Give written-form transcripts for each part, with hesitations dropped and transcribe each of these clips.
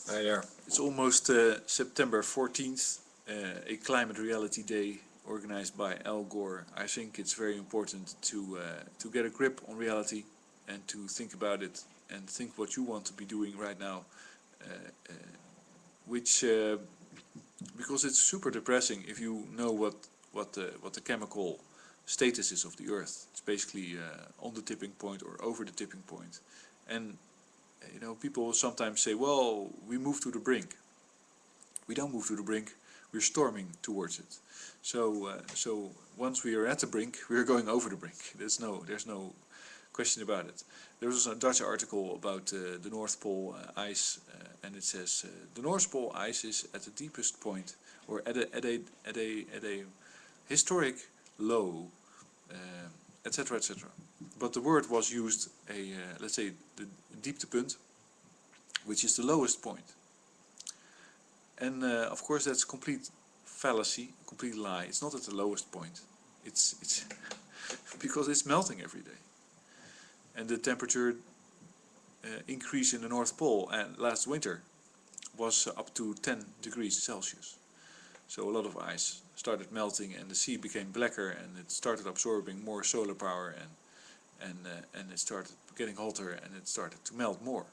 Hi there. It's almost September 14th, a Climate Reality Day organized by Al Gore. I think it's very important to get a grip on reality and to think about it and think what you want to be doing right now, uh, which because it's super depressing if you know what the chemical status is of the Earth. It's basically on the tipping point or over the tipping point, and you know, people sometimes say, well, we move to the brink. We don't move to the brink, we're storming towards it. So once we are at the brink, we are going over the brink. There's no question about it. There was a Dutch article about the North Pole ice, and it says the North Pole ice is at the deepest point, or at a historic low, etc. etc. But the word was used let's say the dieptepunt, which is the lowest point. And of course that's complete fallacy, complete lie. It's not at the lowest point. It's because it's melting every day. And the temperature increase in the North Pole last winter was up to 10 degrees Celsius. So a lot of ice started melting and the sea became blacker and it started absorbing more solar power and it started getting hotter and it started to melt more.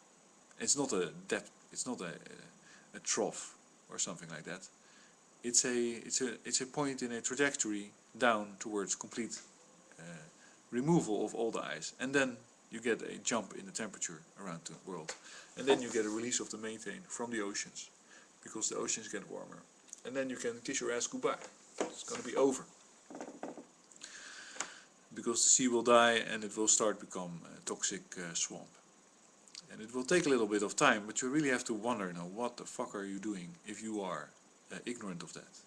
It's not a depth, it's not a trough or something like that. It's a point in a trajectory down towards complete removal of all the ice, and then you get a jump in the temperature around the world, and then you get a release of the methane from the oceans because the oceans get warmer, and then you can kiss your ass goodbye. It's going to be over because the sea will die and it will start to become a toxic swamp. And it will take a little bit of time, but you really have to wonder now, what the fuck are you doing if you are ignorant of that?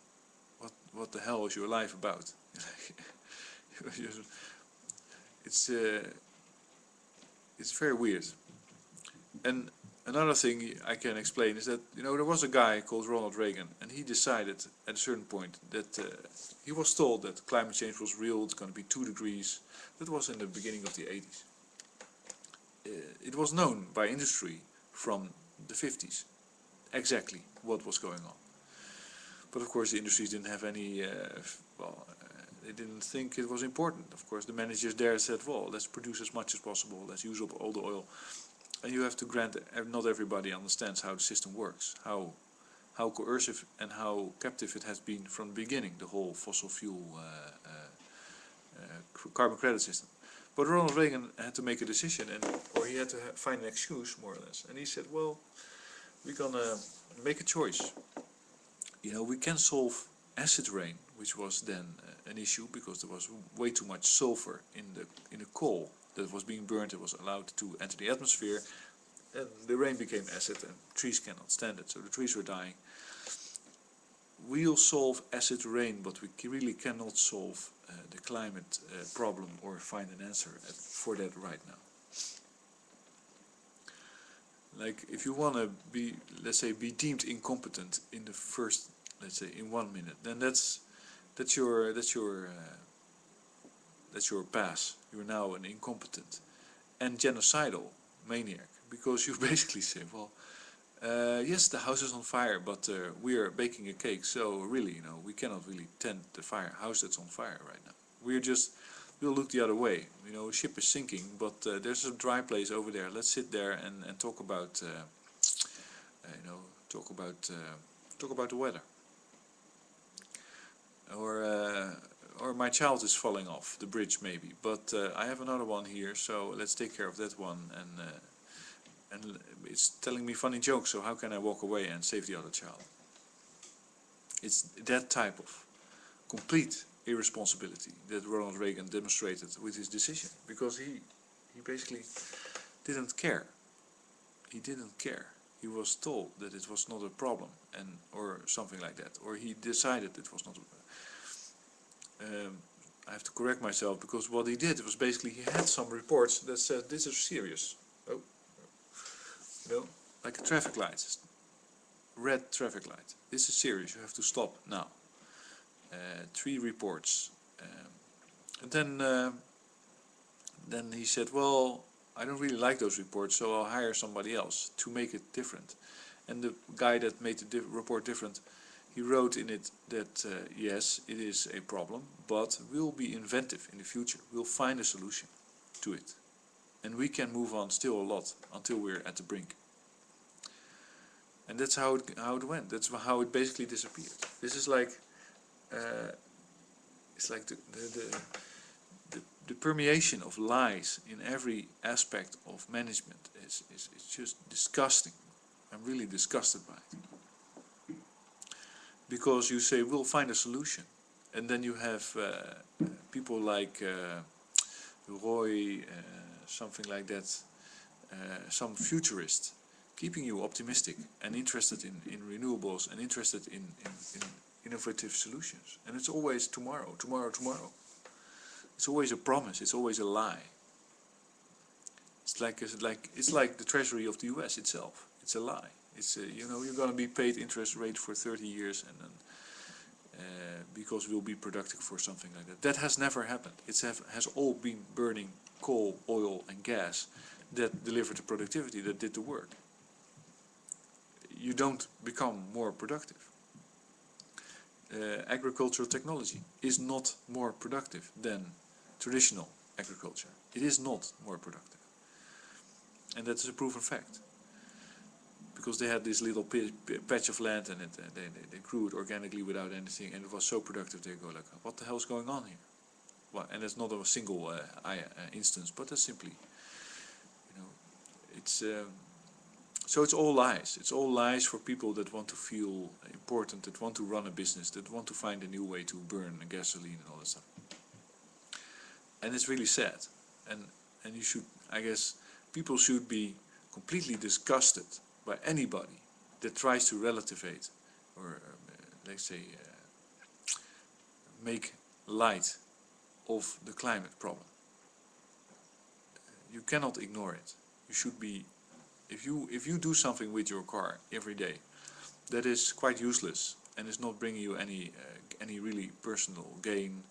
What the hell is your life about? It's very weird. And another thing I can explain is that, you know, there was a guy called Ronald Reagan, and he decided at a certain point that he was told that climate change was real, it's going to be 2 degrees. That was in the beginning of the 80s. It was known by industry from the 50s exactly what was going on. But of course the industries didn't have any, they didn't think it was important. Of course the managers there said, well, let's produce as much as possible, let's use up all the oil. And you have to grant not everybody understands how the system works, how coercive and how captive it has been from the beginning, the whole fossil fuel carbon credit system. But Ronald Reagan had to make a decision, or he had to find an excuse, more or less. And he said, well, we're gonna make a choice. You know, we can solve acid rain, which was then an issue because there was way too much sulfur in the coal that was being burned. It was allowed to enter the atmosphere, and the rain became acid, and trees cannot stand it, so the trees were dying. We'll solve acid rain, but we really cannot solve the climate problem or find an answer for that right now. Like, if you want to be, let's say, be deemed incompetent in the first, let's say, in 1 minute, then that's your pass. You're now an incompetent and genocidal maniac, because you basically say, well, yes, the house is on fire, but we are baking a cake, so really, you know, we cannot really tend the house that's on fire right now. We'll look the other way. You know, a ship is sinking, but there's a dry place over there. Let's sit there and talk about, you know, talk about the weather. Or my child is falling off the bridge, maybe, but I have another one here, so let's take care of that one. And it's telling me funny jokes, so how can I walk away and save the other child? It's that type of complete irresponsibility that Ronald Reagan demonstrated with his decision, because he basically didn't care. He didn't care. He was told that it was not a problem, or something like that, or he decided it was not. I have to correct myself, because what he did was basically he had some reports that said this is serious. Oh. You know, like a traffic light, red traffic light. This is serious. You have to stop now. 3 reports, and then he said, well, I don't really like those reports, so I'll hire somebody else to make it different. And the guy that made the report different, he wrote in it that yes, it is a problem, but we'll be inventive in the future. We'll find a solution to it. And we can move on still a lot until we're at the brink. And that's how it went. That's how it basically disappeared. This is like it's like the permeation of lies in every aspect of management is just disgusting. I'm really disgusted by it. Because you say, we'll find a solution. And then you have people like Roy, something like that, some futurist, keeping you optimistic and interested in renewables and interested in innovative solutions. And it's always tomorrow, tomorrow, tomorrow. It's always a promise, it's always a lie. It's like the treasury of the US itself. It's a lie. It's you know, you're going to be paid interest rate for 30 years and then because we'll be productive for something like that. That has never happened. It has all been burning coal, oil and gas that delivered the productivity, that did the work. You don't become more productive. Agricultural technology is not more productive than traditional agriculture. It is not more productive. And that is a proven fact. Because they had this little patch of land and they grew it organically without anything, and it was so productive. They go like, what the hell is going on here? Well, and it's not a single instance, but that's simply, you know, it's so it's all lies. It's all lies for people that want to feel important, that want to run a business, that want to find a new way to burn gasoline and all that stuff. And it's really sad. And you should, I guess, people should be completely disgusted by anybody that tries to relativate or let's say make light of the climate problem. You cannot ignore it. You should be, if you do something with your car every day that is quite useless and is not bringing you any really personal gain,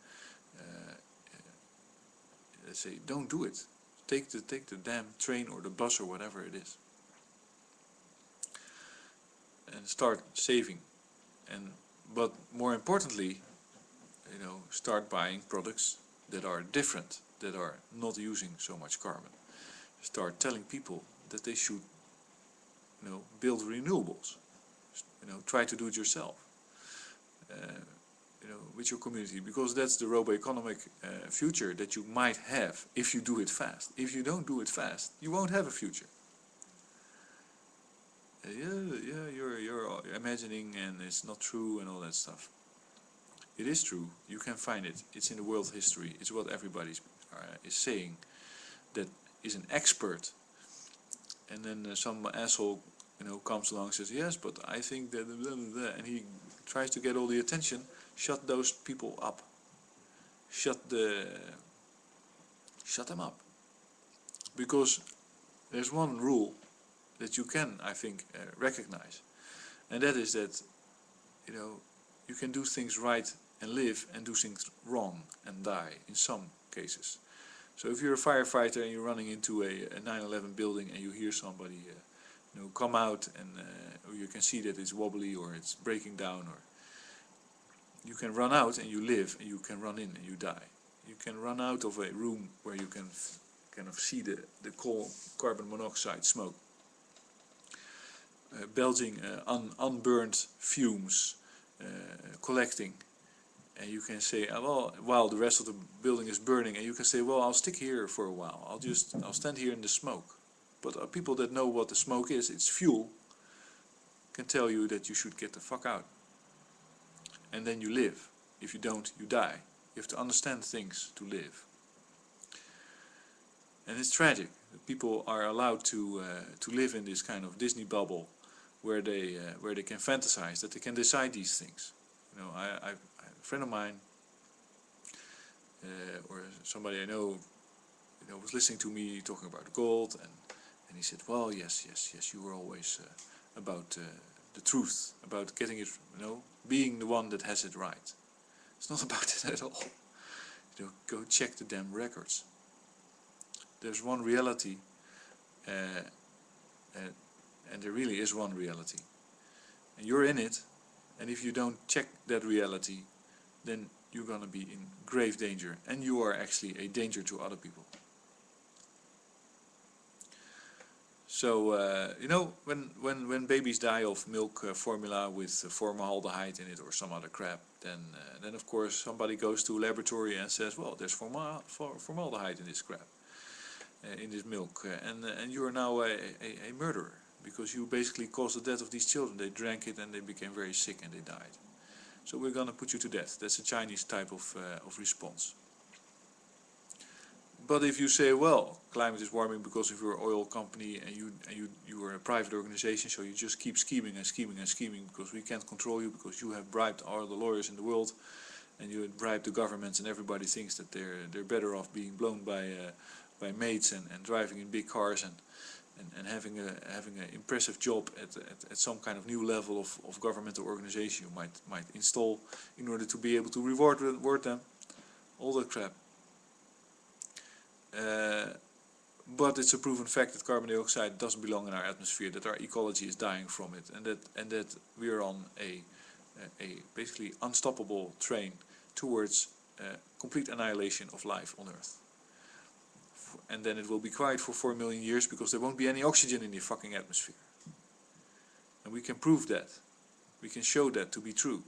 let's say, don't do it. Take the damn train or the bus or whatever it is. And start saving, but more importantly, you know, start buying products that are different, that are not using so much carbon. Start telling people that they should, you know, build renewables. You know, try to do it yourself. You know, with your community, because that's the robo-economic future that you might have if you do it fast. If you don't do it fast, you won't have a future. Yeah, you're imagining and it's not true and all that stuff. It is true. You can find it. It's in the world history. It's what everybody is saying. That is an expert. And then some asshole, you know, comes along and says, yes, but I think that, blah, blah, blah, and he tries to get all the attention. Shut those people up. Shut them up. Because there's one rule that you can, I think, recognize, and that is that, you know, you can do things right and live, and do things wrong and die in some cases. So if you're a firefighter and you're running into a 9/11 building and you hear somebody, you know, come out and or you can see that it's wobbly or it's breaking down, or you can run out and you live, and you can run in and you die. You can run out of a room where you can kind of see the carbon monoxide smoke. Belching unburned fumes, collecting, and you can say, well, while the rest of the building is burning, and you can say, well, I'll stick here for a while, I'll stand here in the smoke. But people that know what the smoke is, it's fuel, can tell you that you should get the fuck out. And then you live. If you don't, you die. You have to understand things to live. And it's tragic that people are allowed to live in this kind of Disney bubble, where they can fantasize that they can decide these things. You know, a friend of mine, or somebody I know, you know, was listening to me talking about gold, and he said, well, yes, you were always about the truth, about getting it, you know, being the one that has it right. It's not about it at all. You know, go check the damn records. There's one reality, and there really is one reality. And you're in it, and if you don't check that reality, then you're gonna be in grave danger, and you are actually a danger to other people. So, you know, when babies die of milk formula with formaldehyde in it or some other crap, then of course somebody goes to a laboratory and says, well, there's formaldehyde in this crap, in this milk, and you are now a murderer, because you basically caused the death of these children. They drank it and they became very sick and they died. So we're gonna put you to death. That's a Chinese type of response. But if you say, well, climate is warming because of your oil company, and you are a private organization, so you just keep scheming and scheming and scheming because we can't control you, because you have bribed all the lawyers in the world, and you have bribed the governments, and everybody thinks that they're better off being blown by maids and driving in big cars and having an impressive job at some kind of new level of governmental organization you might install in order to be able to reward them. All that crap. But it's a proven fact that carbon dioxide doesn't belong in our atmosphere, that our ecology is dying from it, and that we are on a basically unstoppable train towards complete annihilation of life on Earth. And then it will be quiet for 4 million years because there won't be any oxygen in the fucking atmosphere. And we can prove that. We can show that to be true.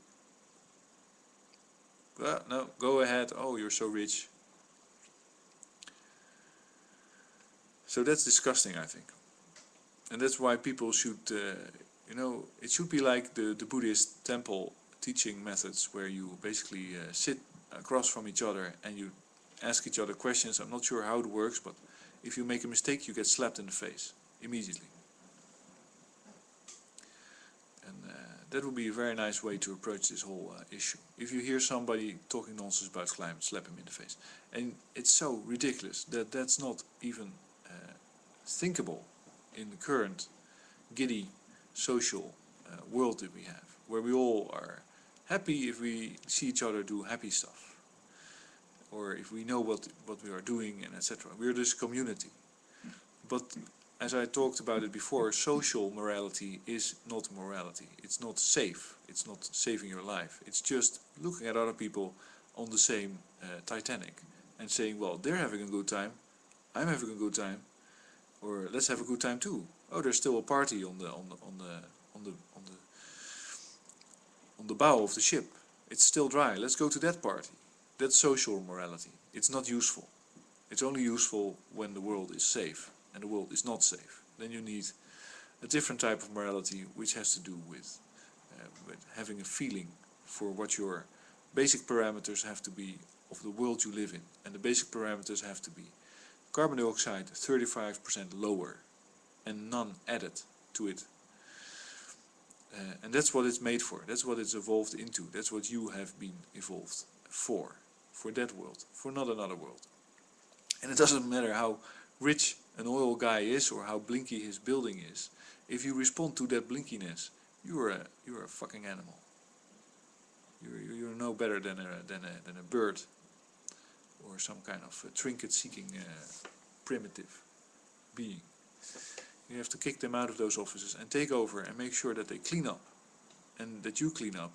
Well, no, go ahead. Oh, you're so rich. So that's disgusting, I think. And that's why people should, you know, it should be like the Buddhist temple teaching methods, where you basically sit across from each other and you ask each other questions. I'm not sure how it works, but if you make a mistake, you get slapped in the face immediately. And that would be a very nice way to approach this whole issue. If you hear somebody talking nonsense about climate, slap him in the face. And it's so ridiculous that that's not even thinkable in the current giddy social world that we have, where we all are happy if we see each other do happy stuff, or if we know what we are doing, and etc. We're this community. But as I talked about it before, social morality is not morality. It's not safe. It's not saving your life. It's just looking at other people on the same Titanic and saying, well, they're having a good time, I'm having a good time, or let's have a good time too. Oh, there's still a party on the bow of the ship. It's still dry. Let's go to that party. That's social morality. It's not useful. It's only useful when the world is safe and the world is not safe. Then you need a different type of morality, which has to do with having a feeling for what your basic parameters have to be of the world you live in. And the basic parameters have to be carbon dioxide 35% lower and none added to it. And that's what it's made for. That's what it's evolved into. That's what you have been evolved for that world, for not another world. And it doesn't matter how rich an oil guy is or how blinky his building is. If you respond to that blinkiness, you're a fucking animal. You're no better than a bird, or some kind of trinket-seeking primitive being. You have to kick them out of those offices and take over and make sure that they clean up, and that you clean up.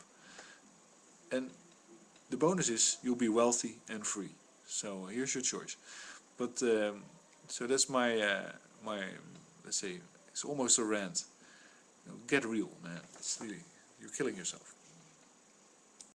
And the bonus is you'll be wealthy and free. So here's your choice. But so that's my let's say, it's almost a rant. You know, get real, man. It's really, you're killing yourself.